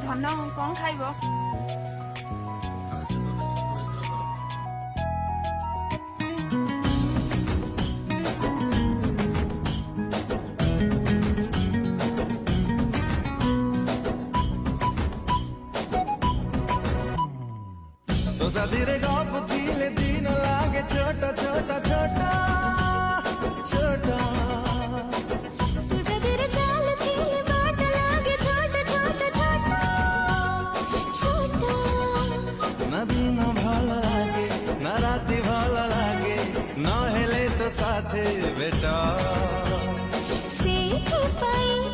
ଧନ କଣ ଖାଇବ? तो साधीरे गप थीले दिन लागे छोटा छोटा छोटा छोटा तुझे तेरे चाल थीले बाट लागे छोटा छोटा छोटा छोटा ना दिन भाला लागे ना राति भाला लागे ना हेले तो साथे बेटा सीख पाई